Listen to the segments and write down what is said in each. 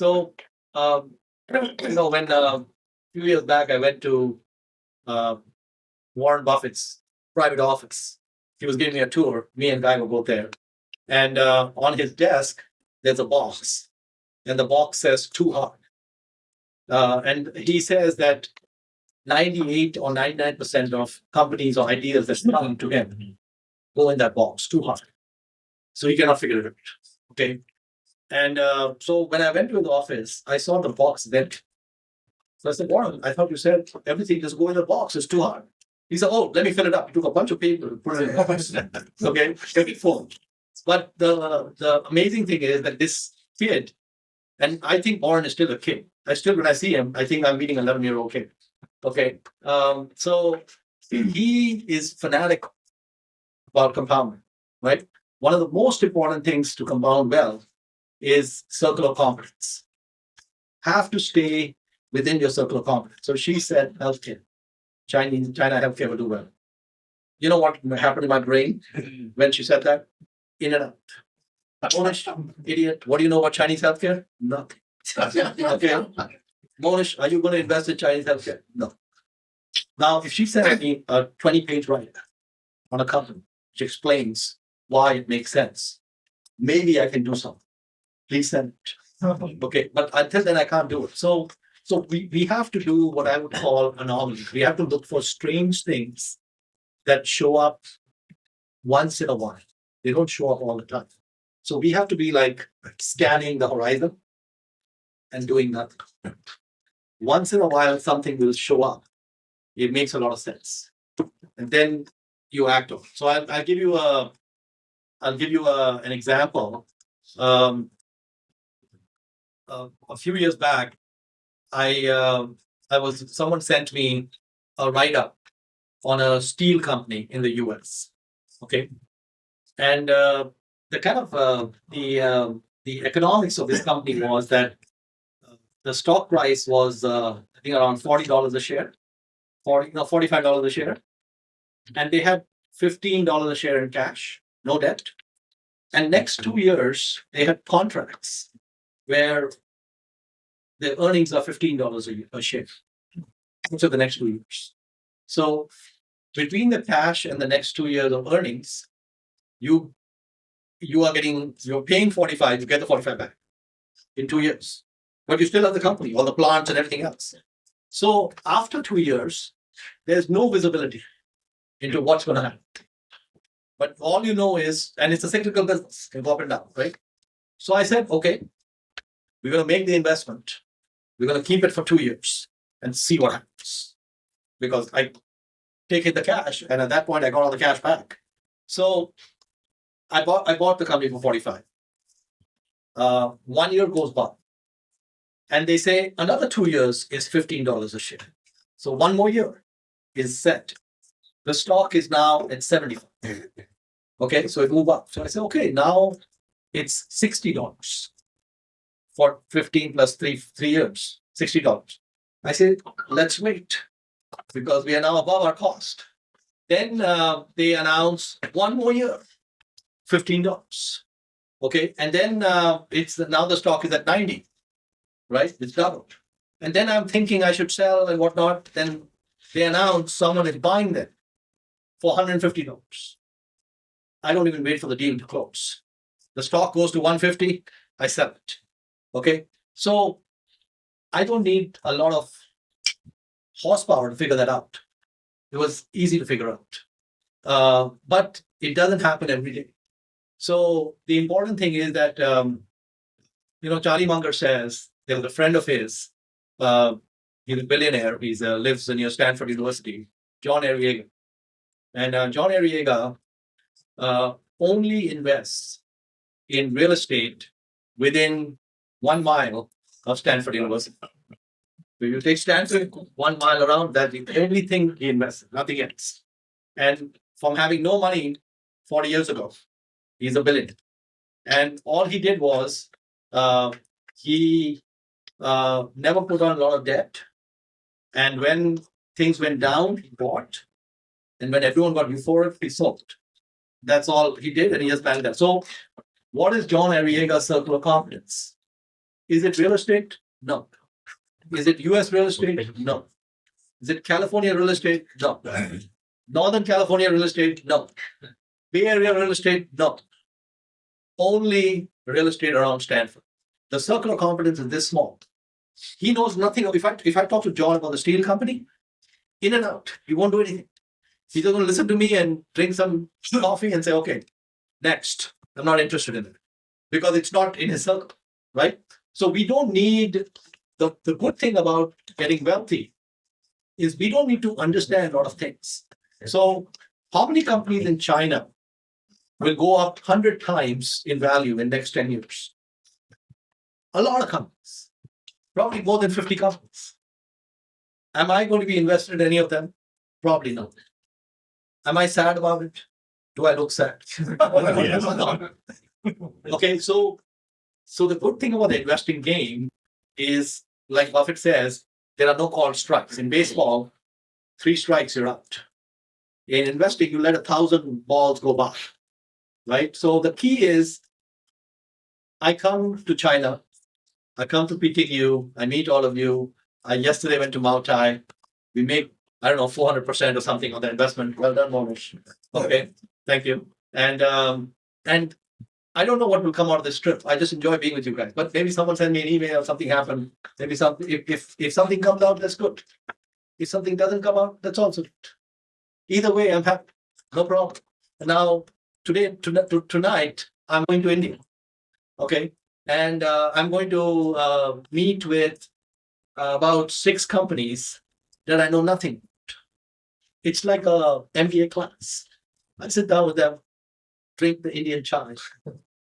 So, when a few years back I went to uh, Warren Buffett's private office, he was giving me a tour. Me and Guy were both there, and on his desk there's a box, and the box says "too hard," and he says that 98 or 99% of companies or ideas that come to him go in that box too hard. So he cannot figure it out. Okay. And so when I went to his office, I saw the box there. So I said, Warren, I thought you said everything just go in the box. It's too hard. He said, oh, let me fill it up. He took a bunch of paper and put it in the box. Okay. Get it full. But the amazing thing is that this kid, and I think Warren is still a kid. When I see him, I think I'm meeting an 11-year-old kid. Okay. So he is fanatic about compounding, right? One of the most important things to compound well is circle of competence. Have to stay within your circle of competence. So she said healthcare. China healthcare will do well. You know what happened in my brain when she said that? In and out. Mohnish, idiot. What do you know about Chinese healthcare? Nothing. Okay. Mohnish, are you going to invest in Chinese healthcare? No. Now, if she sent me a 20-page write on a company which explains why it makes sense, maybe I can do something. Please send it. Okay, but until then, I can't do it. So we have to do what I would call anomalies. We have to look for strange things that show up once in a while. They don't show up all the time. So we have to be like scanning the horizon and doing nothing. Once in a while, something will show up. It makes a lot of sense, and then you act on it. So I'll give you an example. A few years back, someone sent me a write up on a steel company in the U.S. Okay, and the kind of the economics of this company was that the stock price was I think around $40 a share, $45 a share, and they had $15 a share in cash, no debt. And next 2 years they had contracts where the earnings are $15 a share. So the next 2 years. So between the cash and the next 2 years of earnings, you're paying 45, you get the 45 back in 2 years. But you still have the company, all the plants and everything else. So after 2 years, there's no visibility into what's going to happen. But all you know is, and it's a cyclical business, can go up and down, right? So I said, okay, we're going to make the investment. We're going to keep it for 2 years and see what happens. Because I take in the cash, and at that point, I got all the cash back. So I bought the company for 45. 1 year goes by, and they say another 2 years is $15 a share. So one more year is set. The stock is now at 75. Okay, so it moved up. So I said, okay, now it's $60 for 15 plus 3 years, $60. I said, let's wait because we are now above our cost. Then they announce 1 more year, $15. Okay, and then now the stock is at 90, right? It's doubled. And then I'm thinking I should sell and whatnot. Then they announce someone is buying them for $150. I don't even wait for the deal to close. The stock goes to 150, I sell it. Okay, so I don't need a lot of horsepower to figure that out. It was easy to figure out, but it doesn't happen every day. So the important thing is that Charlie Munger says there was a friend of his. He's a billionaire. He lives near Stanford University, John Arriaga, and John Arriaga only invests in real estate within 1 mile of Stanford University. So you take Stanford 1 mile around, that's the only thing he invests, nothing else. And from having no money 40 years ago, he's a billionaire. And all he did was he never put on a lot of debt. And when things went down, he bought. And when everyone got euphoric, he sold. That's all he did, and he has planned that. So what is John Arriaga's circle of competence? Is it real estate? No. Is it US real estate? No. Is it California real estate? No. Northern California real estate? No. Bay Area real estate? No. Only real estate around Stanford. The circle of competence is this small. He knows nothing. If I talk to John about the steel company, in and out, he won't do anything. He's just going to listen to me and drink some coffee and say, okay, next. I'm not interested in it because it's not in his circle, right? So we don't need, the good thing about getting wealthy is we don't need to understand a lot of things. So how many companies in China will go up 100 times in value in the next 10 years? A lot of companies, probably more than 50 companies. Am I going to be invested in any of them? Probably not. Am I sad about it? Do I look sad? Okay, so the good thing about the investing game is, like Buffett says, there are no called strikes. In baseball, 3 strikes, you're out. In investing, you let 1,000 balls go by, right? So the key is, I come to China, I come to PTU, I meet all of you. I yesterday went to Maotai. We make, I don't know, 400% or something on the investment. Well done, Mohnish. Okay, thank you. And I don't know what will come out of this trip. I just enjoy being with you guys. But maybe someone send me an email, something happened. Maybe something. If something comes out, that's good. If something doesn't come out, that's also good. Either way, I'm happy. No problem. And now, tonight, I'm going to India. Okay, and I'm going to meet with about 6 companies that I know nothing about. It's like a MBA class. I sit down with them, drink the Indian chai.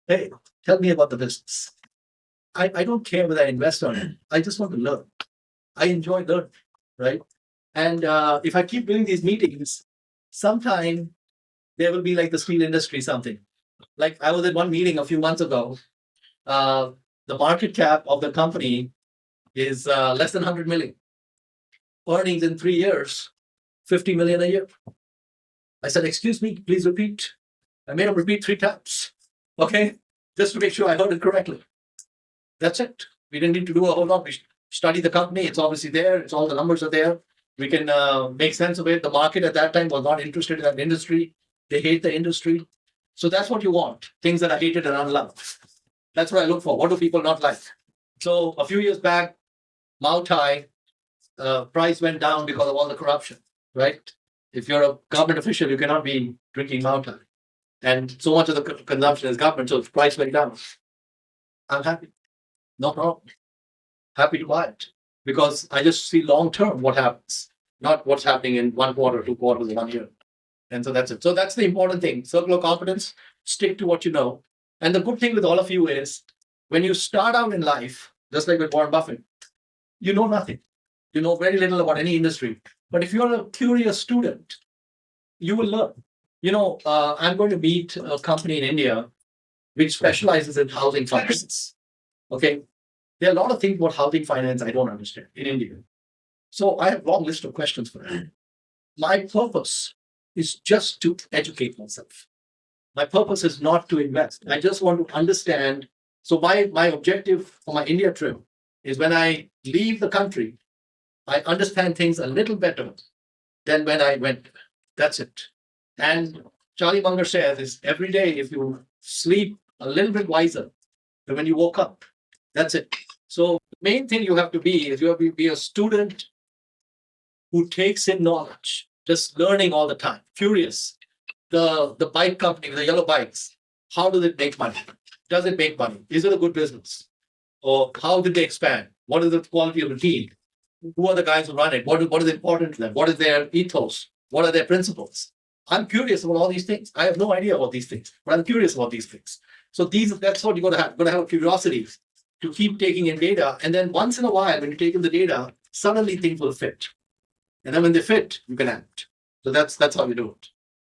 Hey, tell me about the business. I don't care whether I invest or not. I just want to learn. I enjoy learning, right? And if I keep doing these meetings, sometime there will be like the steel industry something. Like I was at one meeting a few months ago. The market cap of the company is less than 100 million. Earnings in 3 years, 50 million a year. I said, excuse me, please repeat. I made him repeat 3 times. Okay, just to make sure I heard it correctly. That's it. We didn't need to do a whole lot. We studied the company. It's obviously there. It's all the numbers are there. We can make sense of it. The market at that time was not interested in that industry. They hate the industry. So that's what you want. Things that are hated and unloved. That's what I look for. What do people not like? So a few years back, Maotai price went down because of all the corruption, right? If you're a government official, you cannot be drinking Maotai. And so much of the consumption is government, so the price went down. I'm happy. No problem. Happy to buy it. Because I just see long term what happens, not what's happening in 1 quarter, 2 quarters, 1 year. And so that's it. So that's the important thing. Circle of competence, stick to what you know. And the good thing with all of you is when you start out in life, just like with Warren Buffett, you know nothing. You know very little about any industry. But if you're a curious student, you will learn. I'm going to meet a company in India which specializes in housing finance. Okay. There are a lot of things about housing finance I don't understand in India. So I have a long list of questions for them. My purpose is just to educate myself. My purpose is not to invest. I just want to understand. So my objective for my India trip is when I leave the country, I understand things a little better than when I went. That's it. And Charlie Munger says is every day if you sleep a little bit wiser than when you woke up, that's it. So the main thing you have to be is you have to be a student who takes in knowledge, just learning all the time, curious. The bike company, the yellow bikes, how does it make money? Does it make money? Is it a good business? Or how did they expand? What is the quality of the team? Who are the guys who run it? What is important to them? What is their ethos? What are their principles? I'm curious about all these things. I have no idea about these things, but I'm curious about these things. So that's what you're going to have. You're going to have a curiosity to keep taking in data. And then once in a while, when you take in the data, suddenly things will fit. And then when they fit, you can act. So that's how you do it.